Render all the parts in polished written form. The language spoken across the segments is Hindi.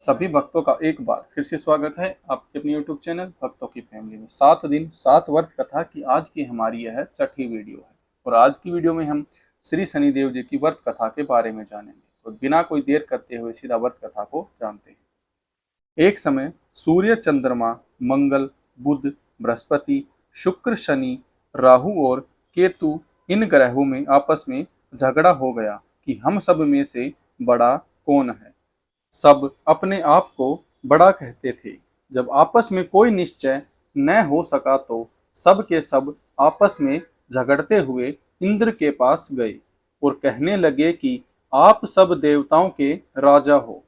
सभी भक्तों का एक बार फिर से स्वागत है आपके अपने YouTube चैनल भक्तों की फैमिली में। 7 दिन 7 व्रत कथा की आज की हमारी यह छठी वीडियो है और आज की वीडियो में हम श्री शनिदेव जी की व्रत कथा के बारे में जानेंगे। तो बिना कोई देर करते हुए सीधा व्रत कथा को जानते हैं। एक समय सूर्य, चंद्रमा, मंगल, बुध, बृहस्पति, शुक्र, शनि, राहु और केतु इन ग्रहों में आपस में झगड़ा हो गया कि हम सब में से बड़ा कौन है। सब अपने आप को बड़ा कहते थे। जब आपस में कोई निश्चय न हो सका तो सब के सब आपस में झगड़ते हुए इंद्र के पास गए और कहने लगे कि आप सब देवताओं के राजा हो,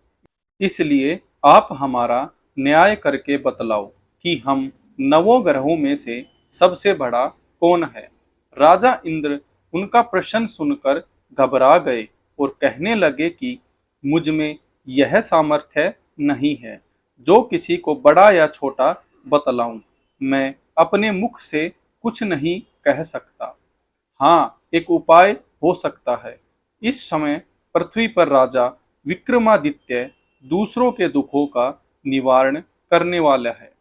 इसलिए आप हमारा न्याय करके बतलाओ कि हम नवों ग्रहों में से सबसे बड़ा कौन है। राजा इंद्र उनका प्रश्न सुनकर घबरा गए और कहने लगे कि मुझ में यह सामर्थ्य नहीं है जो किसी को बड़ा या छोटा बतलाऊं। मैं अपने मुख से कुछ नहीं कह सकता। हाँ, एक उपाय हो सकता है। इस समय पृथ्वी पर राजा विक्रमादित्य दूसरों के दुखों का निवारण करने वाला है,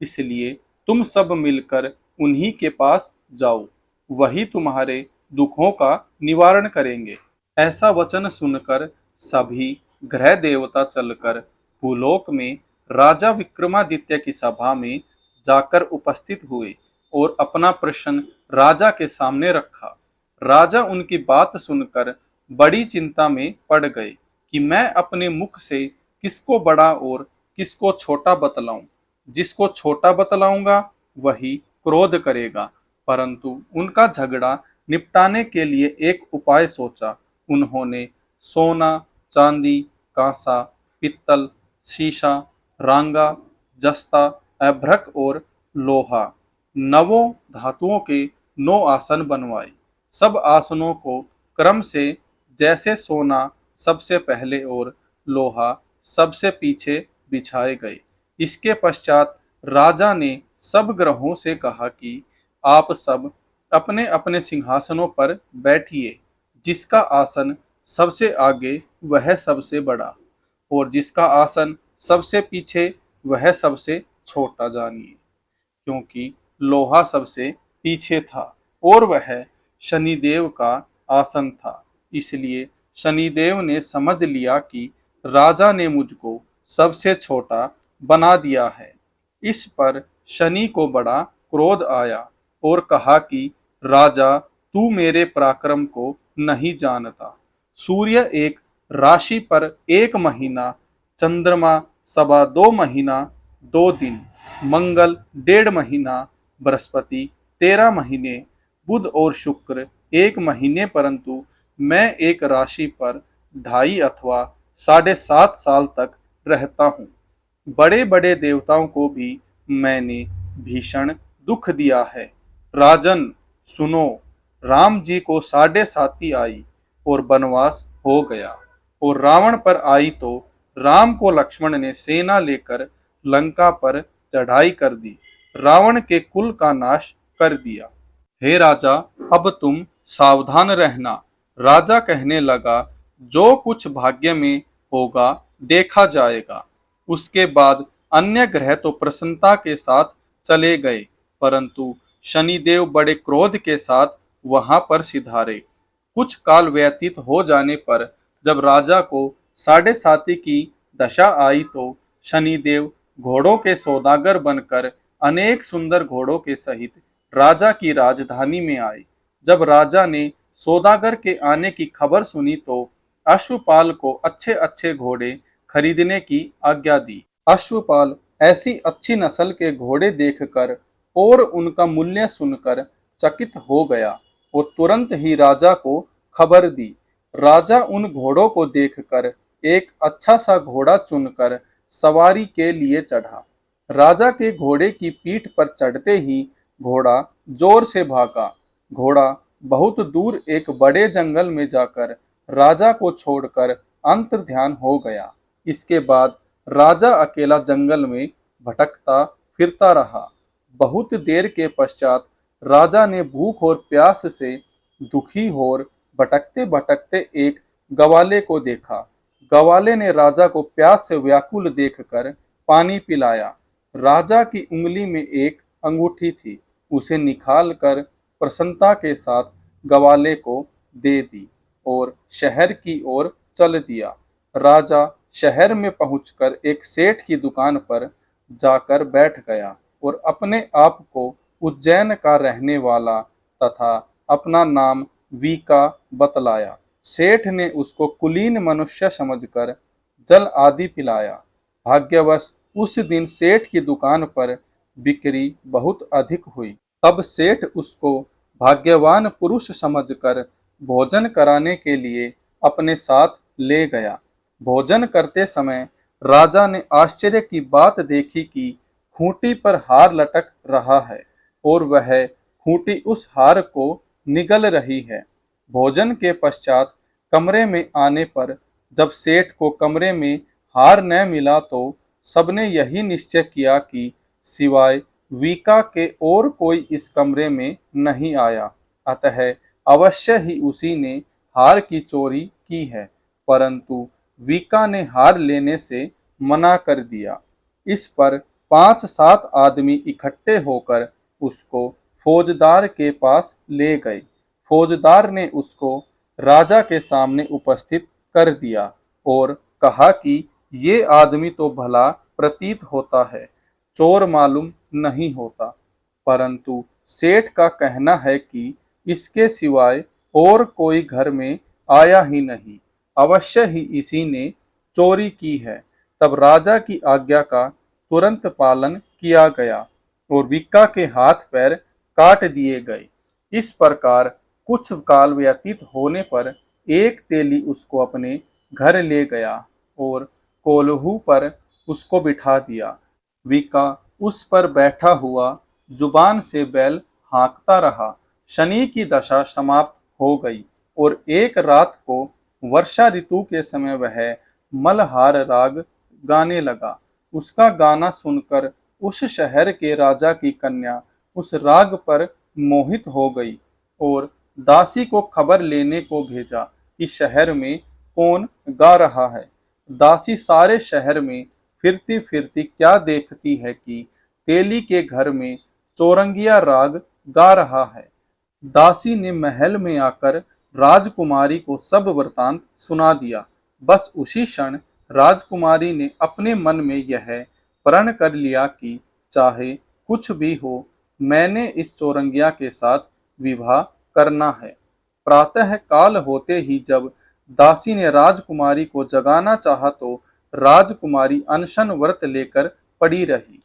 इसलिए तुम सब मिलकर उन्हीं के पास जाओ, वही तुम्हारे दुखों का निवारण करेंगे। ऐसा वचन सुनकर सभी ग्रह देवता चलकर भूलोक में राजा विक्रमादित्य की सभा में जाकर उपस्थित हुए और अपना प्रश्न राजा के सामने रखा। राजा उनकी बात सुनकर बड़ी चिंता में पड़ गए कि मैं अपने मुख से किसको बड़ा और किसको छोटा बतलाऊं। जिसको छोटा बतलाऊंगा वही क्रोध करेगा। परंतु उनका झगड़ा निपटाने के लिए एक उपाय सोचा। उन्होंने सोना, चांदी, कांसा, पित्तल, शीशा, रांगा, जस्ता, अभ्रक और लोहा, नवों धातुओं के 9 आसन बनवाए। सब आसनों को क्रम से जैसे सोना सबसे पहले और लोहा सबसे पीछे बिछाए गए। इसके पश्चात राजा ने सब ग्रहों से कहा कि आप सब अपने अपने सिंहासनों पर बैठिए। जिसका आसन सबसे आगे वह सबसे बड़ा और जिसका आसन सबसे पीछे वह सबसे छोटा जानिए। क्योंकि लोहा सबसे पीछे था और वह शनिदेव का आसन था, इसलिए शनिदेव ने समझ लिया कि राजा ने मुझको सबसे छोटा बना दिया है। इस पर शनि को बड़ा क्रोध आया और कहा कि राजा, तू मेरे पराक्रम को नहीं जानता। सूर्य एक राशि पर 1 महीना, चंद्रमा 2.25 महीना 2 दिन, मंगल 1.5 महीना, बृहस्पति 13 महीने, बुध और शुक्र 1 महीने, परंतु मैं एक राशि पर 2.5 अथवा 7.5 साल तक रहता हूँ। बड़े बड़े देवताओं को भी मैंने भीषण दुख दिया है। राजन सुनो, राम जी को 7.5 आई और वनवास हो गया और रावण पर आई तो राम को लक्ष्मण ने सेना लेकर लंका पर चढ़ाई कर दी, रावण के कुल का नाश कर दिया। हे राजा, अब तुम सावधान रहना। राजा कहने लगा, जो कुछ भाग्य में होगा देखा जाएगा। उसके बाद अन्य ग्रह तो प्रसन्नता के साथ चले गए, परंतु शनिदेव बड़े क्रोध के साथ वहां पर सिधारे। कुछ काल व्यतीत हो जाने पर जब राजा को 7.5 की दशा आई तो शनिदेव घोड़ों के सौदागर बनकर अनेक सुंदर घोड़ों के सहित राजा की राजधानी में आए। जब राजा ने सौदागर के आने की खबर सुनी तो अश्वपाल को अच्छे अच्छे घोड़े खरीदने की आज्ञा दी। अश्वपाल ऐसी अच्छी नस्ल के घोड़े देखकर और उनका मूल्य सुनकर चकित हो गया और तुरंत ही राजा को खबर दी। राजा उन घोड़ों को देखकर एक अच्छा सा घोड़ा चुनकर सवारी के लिए चढ़ा। राजा के घोड़े की पीठ पर चढ़ते ही घोड़ा जोर से भागा। घोड़ा बहुत दूर एक बड़े जंगल में जाकर राजा को छोड़कर अंतर्ध्यान हो गया। इसके बाद राजा अकेला जंगल में भटकता फिरता रहा। बहुत देर के पश्चात राजा ने भूख और प्यास से दुखी होकर भटकते भटकते एक गवाले को देखा। गवाले ने राजा को प्यास से व्याकुल देखकर पानी पिलाया। राजा की उंगली में एक अंगूठी थी, उसे निकाल कर प्रसन्नता के साथ गवाले को दे दी और शहर की ओर चल दिया। राजा शहर में पहुंचकर एक सेठ की दुकान पर जाकर बैठ गया और अपने आप को उज्जैन का रहने वाला तथा अपना नाम वीका बतलाया। सेठ ने उसको कुलीन मनुष्य समझकर जल आदि पिलाया। भाग्यवश उस दिन सेठ की दुकान पर बिक्री बहुत अधिक हुई। तब सेठ उसको भाग्यवान पुरुष समझकर भोजन कराने के लिए अपने साथ ले गया। भोजन करते समय राजा ने आश्चर्य की बात देखी कि खूंटी पर हार लटक रहा है और वह खूंटी उस हार को निगल रही है। भोजन के पश्चात कमरे में आने पर जब सेठ को कमरे में हार न मिला तो सबने यही निश्चय किया कि सिवाय वीका के और कोई इस कमरे में नहीं आया, अतः अवश्य ही उसी ने हार की चोरी की है। परंतु वीका ने हार लेने से मना कर दिया। इस पर 5-7 आदमी इकट्ठे होकर उसको फौजदार के पास ले गए। फौजदार ने उसको राजा के सामने उपस्थित कर दिया और कहा कि ये आदमी तो भला प्रतीत होता है, चोर मालूम नहीं होता, परंतु सेठ का कहना है कि इसके सिवाय और कोई घर में आया ही नहीं, अवश्य ही इसी ने चोरी की है। तब राजा की आज्ञा का तुरंत पालन किया गया और वीका के हाथ पैर काट दिए गए। इस प्रकार कुछ काल व्यतीत होने पर एक तेली उसको अपने घर ले गया और कोल्हू पर उसको बिठा दिया। वीका उस पर बैठा हुआ जुबान से बैल हाँकता रहा। शनि की दशा समाप्त हो गई और एक रात को वर्षा ऋतु के समय वह मलहार राग गाने लगा। उसका गाना सुनकर उस शहर के राजा की कन्या उस राग पर मोहित हो गई और दासी को खबर लेने को भेजा कि शहर में कौन गा रहा है। दासी सारे शहर में फिरती फिरती क्या देखती है कि तेली के घर में चौरंगिया राग गा रहा है। दासी ने महल में आकर राजकुमारी को सब वृतांत सुना दिया। बस उसी क्षण राजकुमारी ने अपने मन में यह प्रण कर लिया कि चाहे कुछ भी हो, मैंने इस चौरंगिया के साथ विवाह करना है। प्रातः काल होते ही जब दासी ने राजकुमारी को जगाना चाहा तो राजकुमारी अनशन व्रत लेकर पड़ी रही।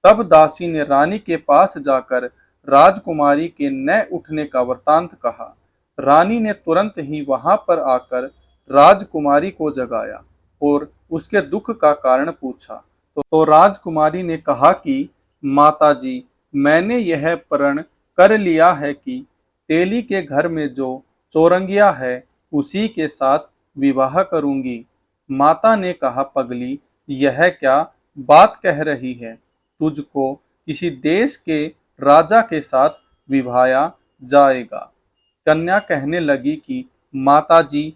तब दासी ने रानी के पास जाकर राजकुमारी के न उठने का वृतांत कहा। रानी ने तुरंत ही वहां पर आकर राजकुमारी को जगाया और उसके दुख का कारण पूछा। तो राजकुमारी ने कहा कि माताजी, मैंने यह प्रण कर लिया है कि तेली के घर में जो चौरंगिया है उसी के साथ विवाह करूंगी। माता ने कहा, पगली, यह क्या बात कह रही है? तुझको किसी देश के राजा के साथ विवाहाया जाएगा। कन्या कहने लगी कि माताजी,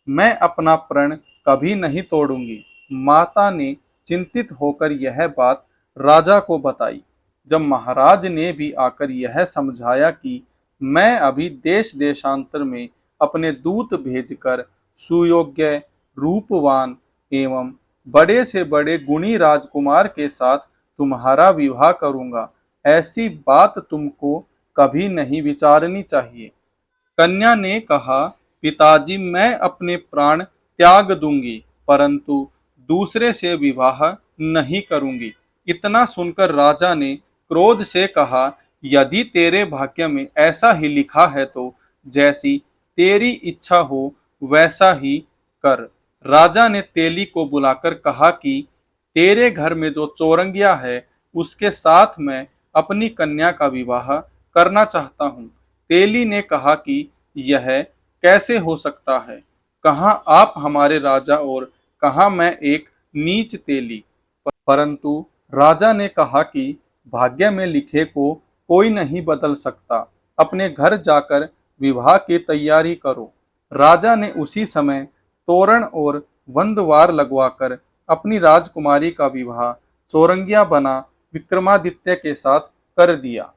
मैं अपना प्रण कभी नहीं तोड़ूंगी। माता ने चिंतित होकर यह बात राजा को बताई। जब महाराज ने भी आकर यह समझाया कि मैं अभी देश देशांतर में अपने दूत भेजकर सुयोग्य, रूपवान एवं बड़े से बड़े गुणी राजकुमार के साथ तुम्हारा विवाह करूंगा, ऐसी बात तुमको कभी नहीं विचारनी चाहिए। कन्या ने कहा, पिताजी, मैं अपने प्राण त्याग दूंगी, परंतु दूसरे से विवाह नहीं करूंगी। इतना सुनकर राजा ने क्रोध से कहा, यदि तेरे भाग्य में ऐसा ही लिखा है तो जैसी तेरी इच्छा हो वैसा ही कर। राजा ने तेली को बुलाकर कहा कि तेरे घर में जो चौरंगिया है उसके साथ मैं अपनी कन्या का विवाह करना चाहता हूँ। तेली ने कहा कि यह कैसे हो सकता है? कहाँ आप हमारे राजा और कहाँ मैं एक नीच तेली। परंतु राजा ने कहा कि भाग्य में लिखे को कोई नहीं बदल सकता, अपने घर जाकर विवाह की तैयारी करो। राजा ने उसी समय तोरण और वंदवार लगवाकर अपनी राजकुमारी का विवाह चौरंगिया बना विक्रमादित्य के साथ कर दिया।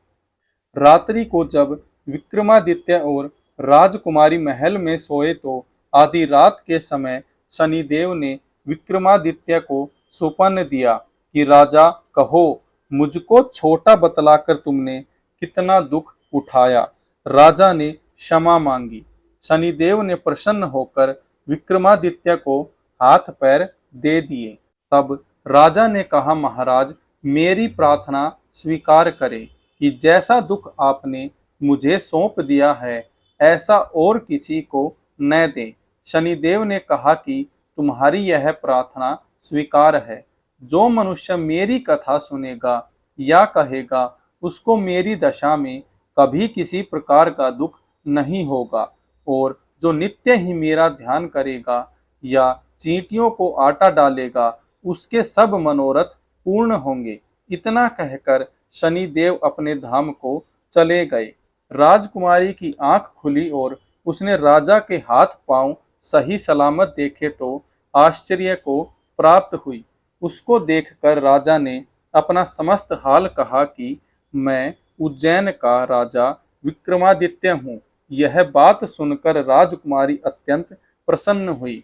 रात्रि को जब विक्रमादित्य और राजकुमारी महल में सोए तो आधी रात के समय शनिदेव ने विक्रमादित्य को सुपन दिया कि राजा कहो, मुझको छोटा बतलाकर तुमने कितना दुख उठाया। राजा ने क्षमा मांगी। शनिदेव ने प्रसन्न होकर विक्रमादित्य को हाथ पैर दे दिए। तब राजा ने कहा, महाराज, मेरी प्रार्थना स्वीकार करें कि जैसा दुख आपने मुझे सौंप दिया है ऐसा और किसी को न दें। शनिदेव ने कहा कि तुम्हारी यह प्रार्थना स्वीकार है। जो मनुष्य मेरी कथा सुनेगा या कहेगा उसको मेरी दशा में कभी किसी प्रकार का दुख नहीं होगा, और जो नित्य ही मेरा ध्यान करेगा या चींटियों को आटा डालेगा उसके सब मनोरथ पूर्ण होंगे। इतना कहकर शनिदेव अपने धाम को चले गए। राजकुमारी की आंख खुली और उसने राजा के हाथ पांव सही सलामत देखे तो आश्चर्य को प्राप्त हुई। उसको देखकर राजा ने अपना समस्त हाल कहा कि मैं उज्जैन का राजा विक्रमादित्य हूँ। यह बात सुनकर राजकुमारी अत्यंत प्रसन्न हुई।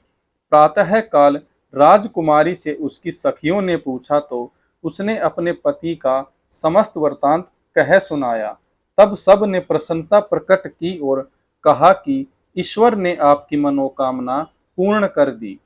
प्रातः काल राजकुमारी से उसकी सखियों ने पूछा तो उसने अपने पति का समस्त वृतांत कह सुनाया। तब सब ने प्रसन्नता प्रकट की और कहा कि ईश्वर ने आपकी मनोकामना पूर्ण कर दी।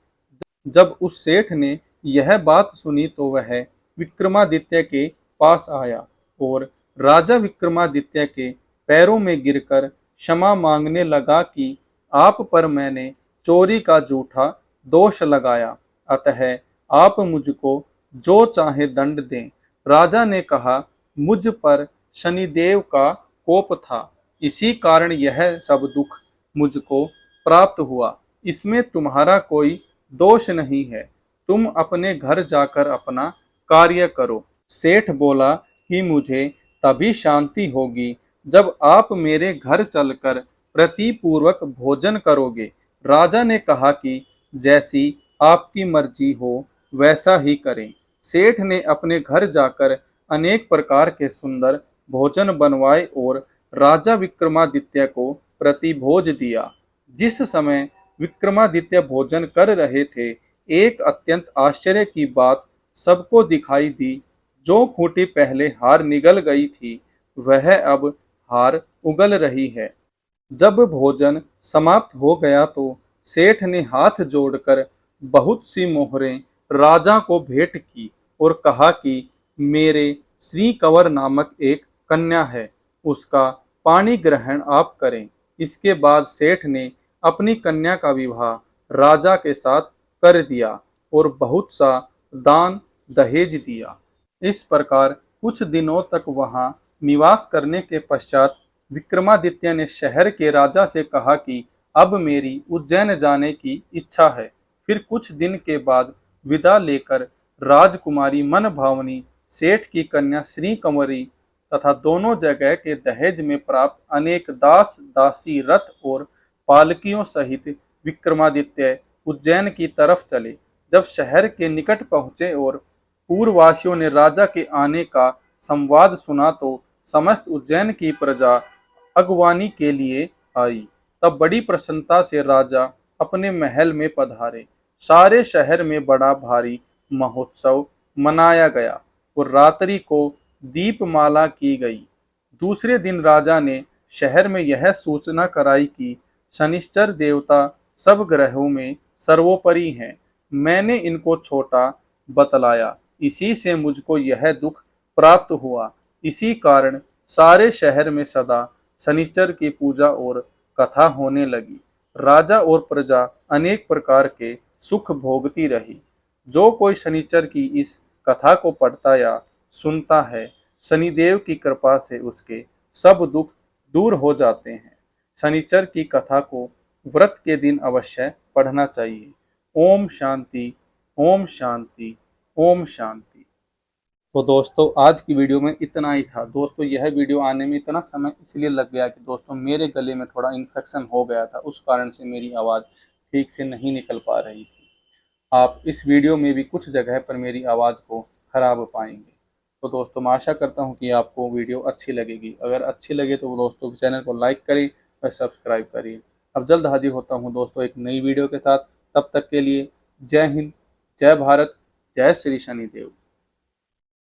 जब उस सेठ ने यह बात सुनी तो वह विक्रमादित्य के पास आया और राजा विक्रमादित्य के पैरों में गिरकर क्षमा मांगने लगा कि आप पर मैंने चोरी का झूठा दोष लगाया, अतः आप मुझको जो चाहे दंड दें। राजा ने कहा, मुझ पर शनिदेव का कोप था, इसी कारण यह सब दुख मुझको प्राप्त हुआ। इसमें तुम्हारा कोई दोष नहीं है। तुम अपने घर जाकर अपना कार्य करो। सेठ बोला कि मुझे तभी शांति होगी जब आप मेरे घर चलकर प्रीतिपूर्वक भोजन करोगे। राजा ने कहा कि जैसी आपकी मर्जी हो वैसा ही करें। सेठ ने अपने घर जाकर अनेक प्रकार के सुंदर भोजन बनवाए और राजा विक्रमादित्य को प्रतिभोज दिया। जिस समय विक्रमादित्य भोजन कर रहे थे, एक अत्यंत आश्चर्य की बात सबको दिखाई दी। जो खूंटी पहले हार निगल गई थी वह अब हार उगल रही है। जब भोजन समाप्त हो गया तो सेठ ने हाथ जोड़कर बहुत सी मोहरें राजा को भेंट की और कहा कि मेरे श्री कंवर नामक एक कन्या है, उसका पाणी ग्रहण आप करें। इसके बाद सेठ ने अपनी कन्या का विवाह राजा के साथ कर दिया और बहुत सा दान दहेज दिया। इस प्रकार कुछ दिनों तक वहां निवास करने के पश्चात विक्रमादित्य ने शहर के राजा से कहा कि अब मेरी उज्जैन जाने की इच्छा है। फिर कुछ दिन के बाद विदा लेकर राजकुमारी मन भावनी सेठ की कन्या श्री कंवरी तथा दोनों जगह के दहेज में प्राप्त अनेक दास दासी रथ और पालकियों सहित विक्रमादित्य उज्जैन की तरफ चले। जब शहर के निकट पहुंचे और पूर्ववासियों ने राजा के आने का संवाद सुना तो समस्त उज्जैन की प्रजा अगवानी के लिए आई। तब बड़ी प्रसन्नता से राजा अपने महल में पधारे। सारे शहर में बड़ा भारी महोत्सव मनाया गया और रात्रि को दीपमाला की गई। दूसरे दिन राजा ने शहर में यह सूचना कराई कि शनिश्चर देवता सब ग्रहों में सर्वोपरि हैं। मैंने इनको छोटा बतलाया, इसी से मुझको यह दुख प्राप्त हुआ। इसी कारण सारे शहर में सदा शनिश्चर की पूजा और कथा होने लगी। राजा और प्रजा अनेक प्रकार के सुख भोगती रही। जो कोई शनिश्चर की इस कथा को पढ़ता या सुनता है, शनिदेव की कृपा से उसके सब दुख दूर हो जाते हैं। शनिश्चर की कथा को व्रत के दिन अवश्य पढ़ना चाहिए। ओम शांति, ओम शांति, ओम शांति। तो दोस्तों आज की वीडियो में इतना ही था। दोस्तों यह वीडियो आने में इतना समय इसलिए लग गया कि दोस्तों मेरे गले में थोड़ा इन्फेक्शन हो गया था, उस कारण से मेरी आवाज़ ठीक से नहीं निकल पा रही थी। आप इस वीडियो में भी कुछ जगह पर मेरी आवाज़ को ख़राब पाएंगे। तो दोस्तों मैं आशा करता हूँ कि आपको वीडियो अच्छी लगेगी। अगर अच्छी लगे तो दोस्तों चैनल को लाइक करें और सब्सक्राइब करिए। अब जल्द हाजिर होता हूँ दोस्तों एक नई वीडियो के साथ। तब तक के लिए जय हिंद, जय भारत, जय श्री शनिदेव।